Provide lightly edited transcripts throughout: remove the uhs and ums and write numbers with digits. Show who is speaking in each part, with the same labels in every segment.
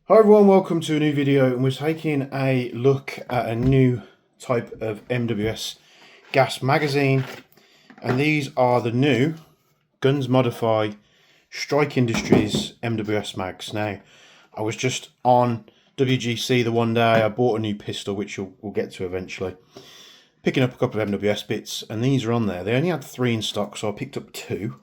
Speaker 1: Hi everyone, welcome to a new video, and we're taking a look at a new type of MWS gas magazine, and these are the new Guns Modify Strike Industries MWS mags. Now, I was just on WGC the one day, I bought a new pistol which we'll get to eventually, picking up a couple of MWS bits, and these are on there. They only had 3 in stock, so I picked up 2.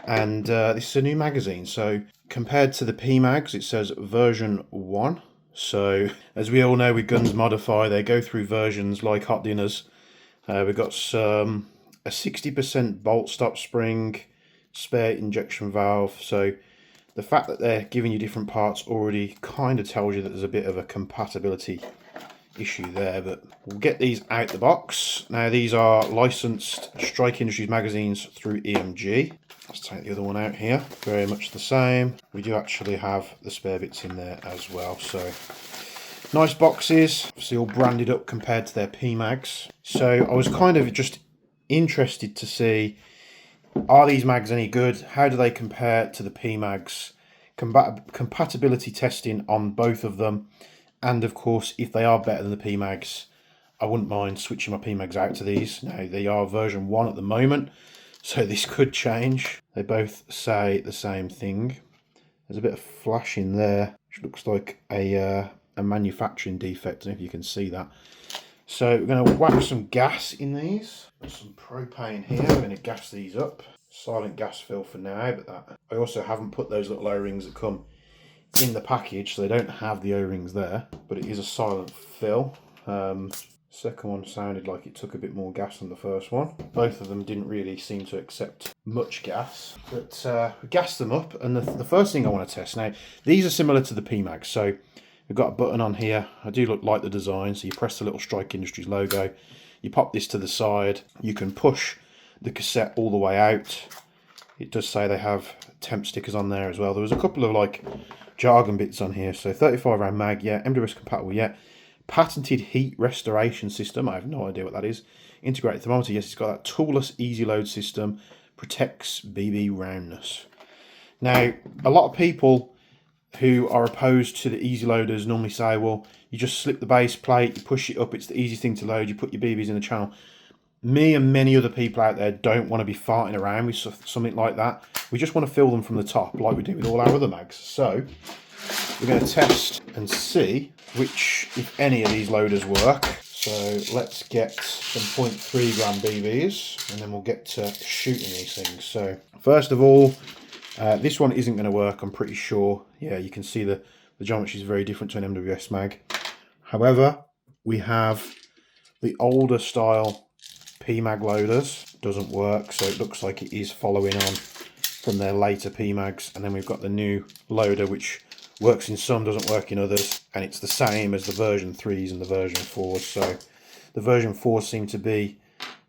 Speaker 1: And this is a new magazine, so compared to the PMags it says version 1. So as we all know with Guns Modify, they go through versions like hot dinners. We've got a 60% bolt stop spring, spare injection valve, so the fact that they're giving you different parts already kind of tells you that there's a bit of a compatibility issue there, but we'll get these out the box. Now, these are licensed Strike Industries magazines through EMG. Let's take the other one out here. Very much the same. We do actually have the spare bits in there as well. So nice boxes, obviously all branded up compared to their PMags. So I was kind of just interested to see, are these mags any good? How do they compare to the PMags? Compatibility testing on both of them. And of course, if they are better than the PMags, I wouldn't mind switching my PMags out to these. Now, they are version 1 at the moment, so this could change. They both say the same thing. There's a bit of flashing there, which looks like a manufacturing defect. I don't know if you can see that. So we're going to whack some gas in these. Got some propane here. We're going to gas these up. Silent gas fill for now, but that I also haven't put those little O-rings that come in the package, so they don't have the O-rings there, but it is a silent fill. Second one sounded like it took a bit more gas than the first one. Both of them didn't really seem to accept much gas, but we gassed them up. And the first thing I want to test now, these are similar to the PMags, so we've got a button on here. I do like the design, so you press the little Strike Industries logo, you pop this to the side, you can push the cassette all the way out. It does say they have temp stickers on there as well. There was a couple of like jargon bits on here. So 35 round mag, yeah. MWS compatible, yeah. Patented heat restoration system, I have no idea what that is. Integrated thermometer, yes, it's got that toolless easy load system. Protects BB roundness. Now, a lot of people who are opposed to the easy loaders normally say, well, you just slip the base plate, you push it up, it's the easiest thing to load, you put your BBs in the channel. Me and many other people out there don't want to be farting around with something like that. We just want to fill them from the top like we do with all our other mags. So we're going to test and see which, if any, of these loaders work. So let's get some 0.3 gram BBs and then we'll get to shooting these things. So first of all, this one isn't going to work, I'm pretty sure. Yeah, you can see the geometry is very different to an MWS mag. However, we have the older style PMag loaders. Doesn't work, so it looks like it is following on from their later PMags. And then we've got the new loader, which works in some, doesn't work in others, and it's the same as the version 3s and the version 4s. So the version 4s seem to be,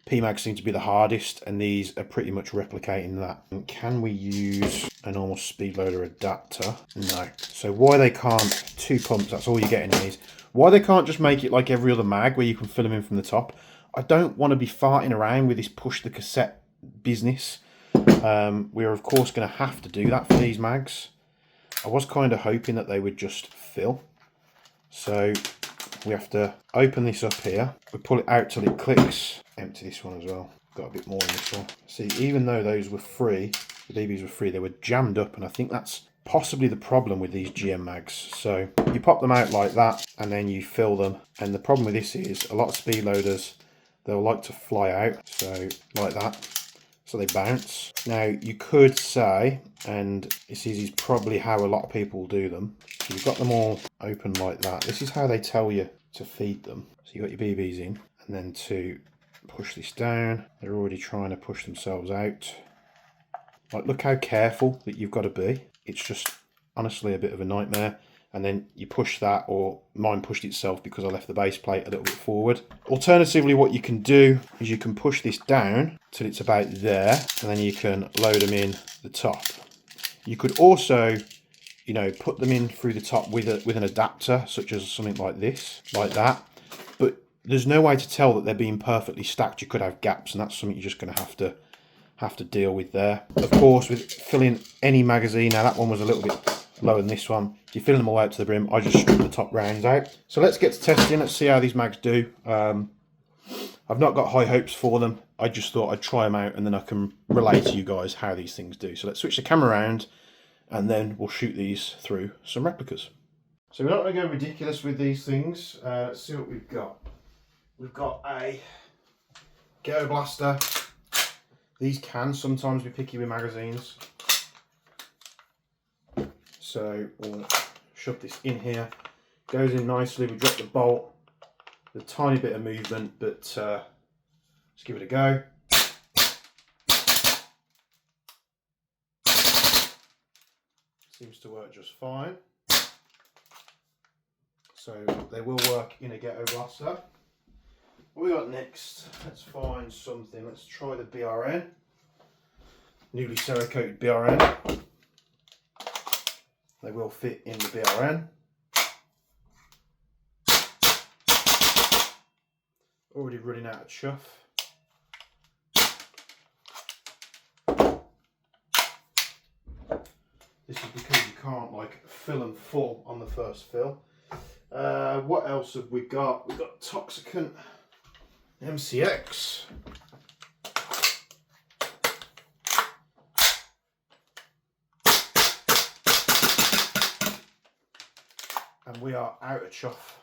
Speaker 1: PMags seem to be the hardest, and these are pretty much replicating that. And can we use a normal speed loader adapter? No. So why they can't, 2 pumps, that's all you get in these. Why they can't just make it like every other mag where you can fill them in from the top? I don't want to be farting around with this push the cassette business. We're of course going to have to do that for these mags. I was kind of hoping that they would just fill. So we have to open this up here. We pull it out till it clicks. Empty this one as well. Got a bit more in this one. See, even though those were free, the BBs were free, they were jammed up, and I think that's possibly the problem with these GM mags. So you pop them out like that and then you fill them. And the problem with this is a lot of speed loaders, they'll like to fly out, so like that, so they bounce. Now you could say, and this is probably how a lot of people do them, so you've got them all open like that. This is how they tell you to feed them. So you've got your BBs in, and then to push this down, they're already trying to push themselves out. Like, look how careful that you've got to be. It's just honestly a bit of a nightmare. And then you push that, or mine pushed itself because I left the base plate a little bit forward. Alternatively, what you can do is you can push this down till it's about there, and then you can load them in the top. You could also, you know, put them in through the top with an adapter, such as something like this, like that. But there's no way to tell that they're being perfectly stacked. You could have gaps, and that's something you're just going to have to deal with there. Of course, with filling any magazine, now that one was a little bit lower than this one. If you fill them all out to the brim, I just strip the top rounds out. So let's get to testing. Let's see how these mags do. I've not got high hopes for them. I just thought I'd try them out and then I can relay to you guys how these things do. So let's switch the camera around and then we'll shoot these through some replicas. So we're not going to go ridiculous with these things. Let's see what we've got. We've got a Ghetto Blaster. These can sometimes be picky with magazines. So we'll shove this in here. Goes in nicely. We drop the bolt. A tiny bit of movement, but let's give it a go. Seems to work just fine. So they will work in a Ghetto Blaster. What we got next? Let's find something. Let's try the BRN. Newly Cerakoted BRN. They will fit in the BRN. Already running out of chuff. This is because you can't like fill them full on the first fill. What else have we got? We've got Toxicant MCX. And we are out of chuff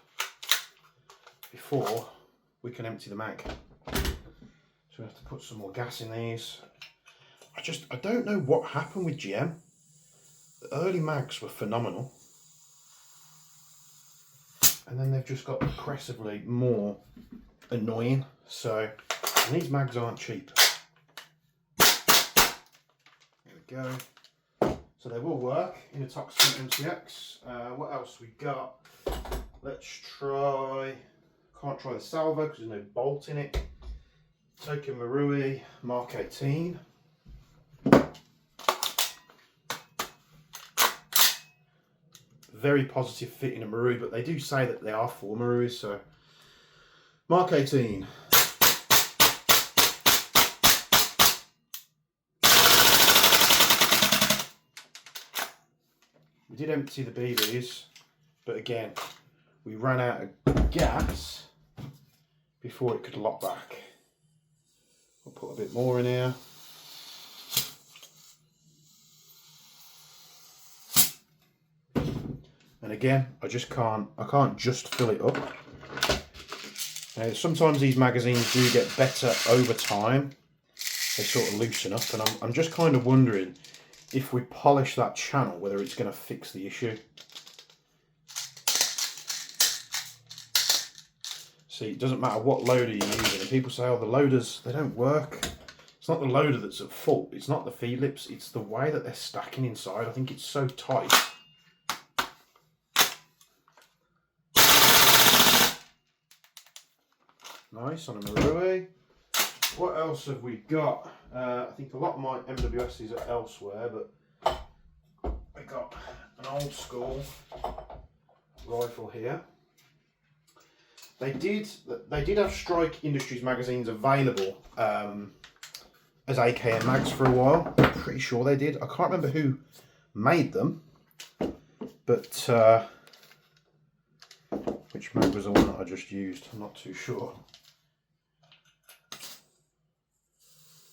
Speaker 1: before we can empty the mag. So we have to put some more gas in these. I don't know what happened with GM. The early mags were phenomenal. And then they've just got progressively more annoying. So, and these mags aren't cheap. There we go. So they will work in a Toxicant MCX. What else we got? Let's try. Can't try the salvo because there's no bolt in it. Tokyo Marui Mark 18. Very positive fit in a Marui, but they do say that they are for Maruis, so Mark 18. We did empty the BBs, but again, we ran out of gas before it could lock back. I'll put a bit more in here. And again, I can't just fill it up. Now, sometimes these magazines do get better over time. They sort of loosen up, and I'm just kind of wondering if we polish that channel, whether it's going to fix the issue. See, it doesn't matter what loader you're using, and people say, oh, the loaders, they don't work. It's not the loader that's at fault, it's not the feed lips, it's the way that they're stacking inside. I think it's so tight. Nice on a Marui. What else have we got? I think a lot of my MWSs are elsewhere, but I got an old school rifle here. They did have Strike Industries magazines available as AKM mags for a while. I'm pretty sure they did. I can't remember who made them, but which mag was the one that I just used? I'm not too sure.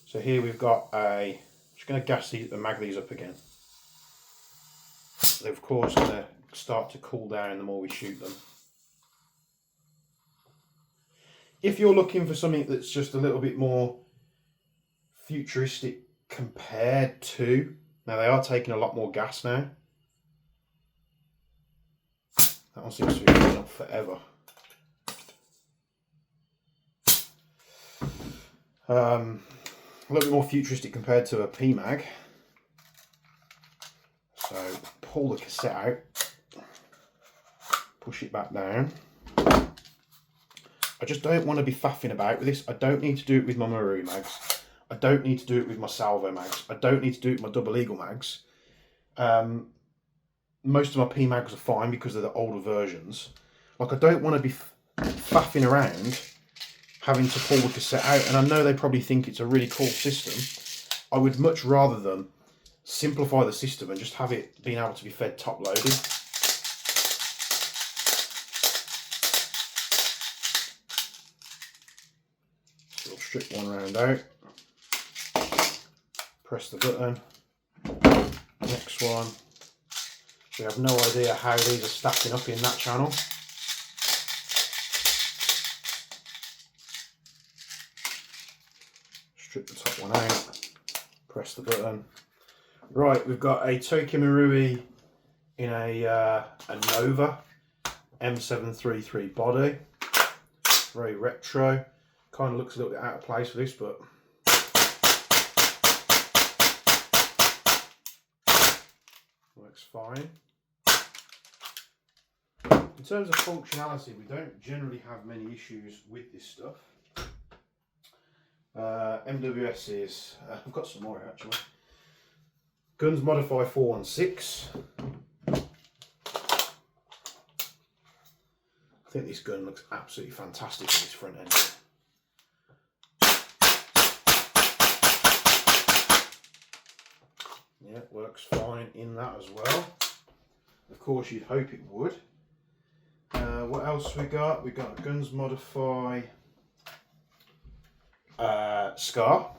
Speaker 1: So here we've got a, just going to gas these and mag these up again. They're of course going to start to cool down the more we shoot them. If you're looking for something that's just a little bit more futuristic compared to, now they are taking a lot more gas now. That one seems to be going up forever. A little bit more futuristic compared to a PMag. So pull the cassette out, push it back down. I just don't want to be faffing about with this. I don't need to do it with my Marui mags. I don't need to do it with my Salvo mags. I don't need to do it with my Double Eagle mags. Most of my PMags are fine because they're the older versions. Like, I don't want to be faffing around having to pull the cassette out, and I know they probably think it's a really cool system. I would much rather them simplify the system and just have it being able to be fed top loaded. So we'll strip one round out, press the button, next one. We have no idea how these are stacking up in that channel. Strip the top one out, press the button. Right, we've got a Tokyo Marui in a Nova M733 body. Very retro. Kind of looks a little bit out of place for this, but works fine. In terms of functionality, we don't generally have many issues with this stuff. MWS is, I've got some more here actually. Guns Modify 416. I think this gun looks absolutely fantastic on this front end. Yeah, it works fine in that as well. Of course, you'd hope it would. What else we got? We got Guns Modify Scar.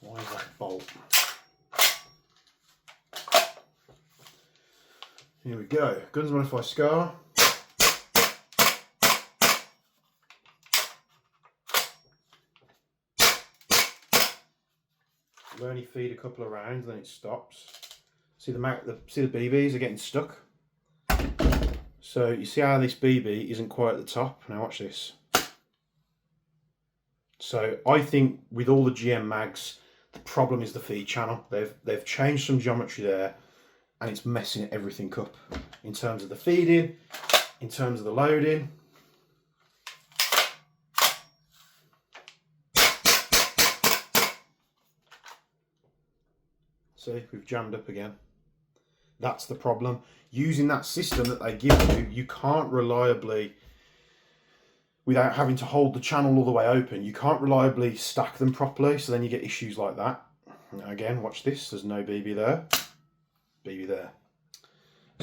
Speaker 1: Why is that bolt? Here we go. Guns Modify Scar. You only feed a couple of rounds, then it stops. See the BBs are getting stuck. So you see how this BB isn't quite at the top. Now watch this. So I think with all the GM mags, the problem is the feed channel. They've changed some geometry there, and it's messing everything up in terms of the feeding, in terms of the loading. See, we've jammed up again. That's the problem. Using that system that they give you, you can't reliably, without having to hold the channel all the way open, you can't reliably stack them properly, so then you get issues like that. Now again, watch this, there's no BB there. BB there.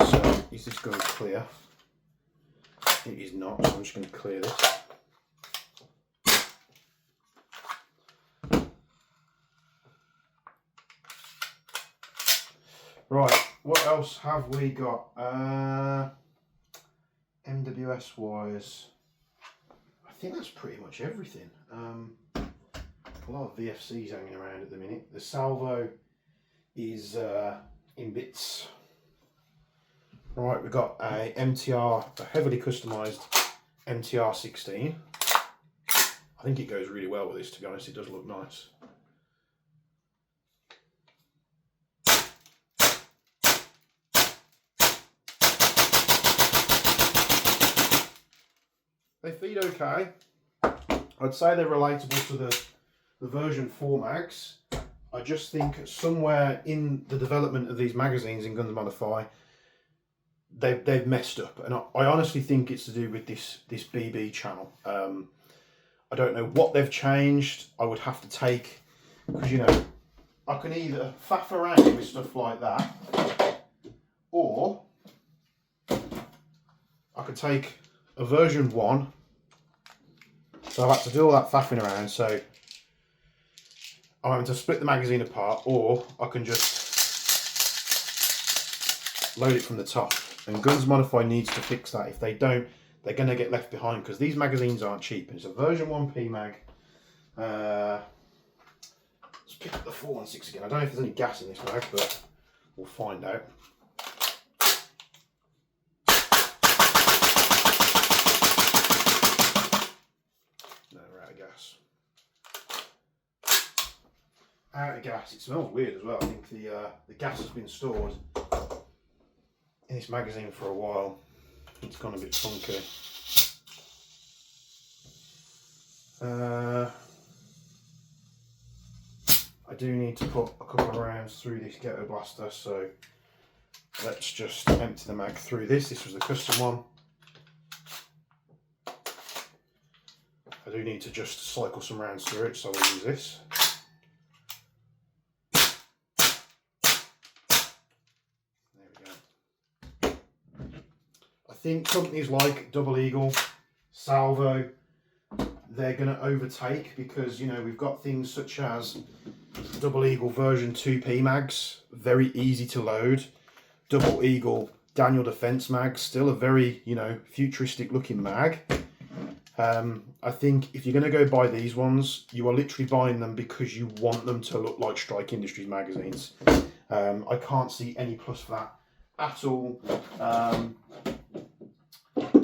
Speaker 1: So, is this going to clear? It is not, so I'm just going to clear this. Right, what else have we got? MWS wise, I think that's pretty much everything. A lot of VFCs hanging around at the minute. The salvo is in bits. Right, we've got a MTR, a heavily customised MTR 16. I think it goes really well with this, to be honest. It does look nice. They feed okay. I'd say they're relatable to the version 4 mags. I just think somewhere in the development of these magazines in Guns Modify, they've messed up, and I honestly think it's to do with this BB channel. I don't know what they've changed. I would have to take, because you know, I can either faff around with stuff like that, or I could take a version 1. So I've had to do all that faffing around, so I'm having to split the magazine apart, or I can just load it from the top. And Guns Modify needs to fix that. If they don't, they're going to get left behind, because these magazines aren't cheap. It's a version 1 PMag. Let's pick up the 416 again. I don't know if there's any gas in this mag, but we'll find out. Out of gas. It smells weird as well. I think the gas has been stored in this magazine for a while. It's gone a bit funky. I do need to put a couple of rounds through this ghetto blaster, so let's just empty the mag through this. This was the custom one. I do need to just cycle some rounds through it, so I'll use this. There we go. I think companies like Double Eagle, Salvo, they're going to overtake, because, you know, we've got things such as Double Eagle version 2P mags, very easy to load. Double Eagle Daniel Defense mag, still a very, you know, futuristic looking mag. I think if you're going to go buy these ones, you are literally buying them because you want them to look like Strike Industries magazines. I can't see any plus for that at all.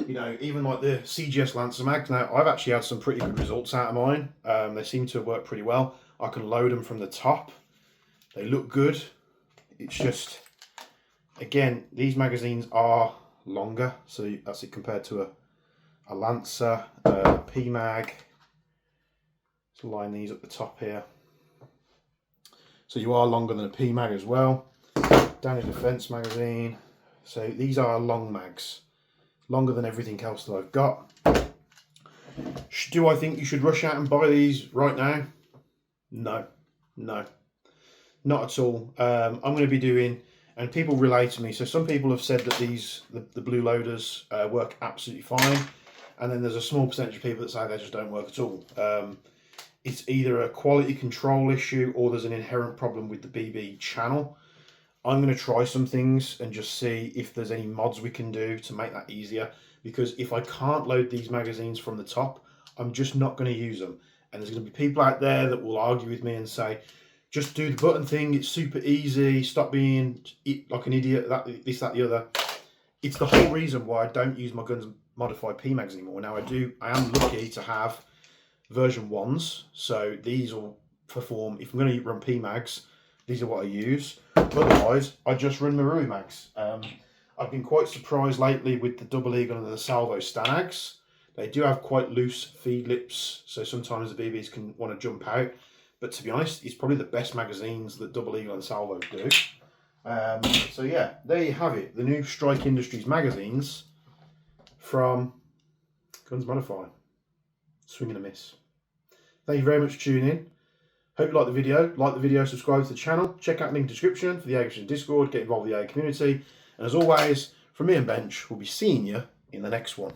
Speaker 1: You know, even like the CGS Lancer mags, now I've actually had some pretty good results out of mine. They seem to work pretty well. I can load them from the top. They look good. It's just, again, these magazines are longer, so that's it compared to a Lancer, P-Mag. Let's line these up the top here. So you are longer than a P-Mag as well. Daniel Defense magazine. So these are long mags. Longer than everything else that I've got. Do I think you should rush out and buy these right now? No. No. Not at all. I'm going to be doing, and people relate to me, so some people have said that these, the blue loaders work absolutely fine, and then there's a small percentage of people that say they just don't work at all. It's either a quality control issue or there's an inherent problem with the BB channel. I'm going to try some things and just see if there's any mods we can do to make that easier, because if I can't load these magazines from the top, I'm just not going to use them. And there's going to be people out there that will argue with me and say, just do the button thing, it's super easy, stop being like an idiot, this, that, the other. It's the whole reason why I don't use my Guns Modified P-Mags anymore. Now I am lucky to have version 1s, so these will perform, if I'm going to run P-Mags, these are what I use. Otherwise, I just run Marui mags. I've been quite surprised lately with the Double Eagle and the Salvo Stanags. They do have quite loose feed lips, so sometimes the BBs can want to jump out. But to be honest, it's probably the best magazines that Double Eagle and Salvo do. So yeah, there you have it. The new Strike Industries magazines from Guns Modified. Swing and a miss. Thank you very much for tuning in. Hope you like the video. Like the video, subscribe to the channel. Check out the link in the description for the AA Discord. Get involved with the AA community. And as always, from me and Bench, we'll be seeing you in the next one.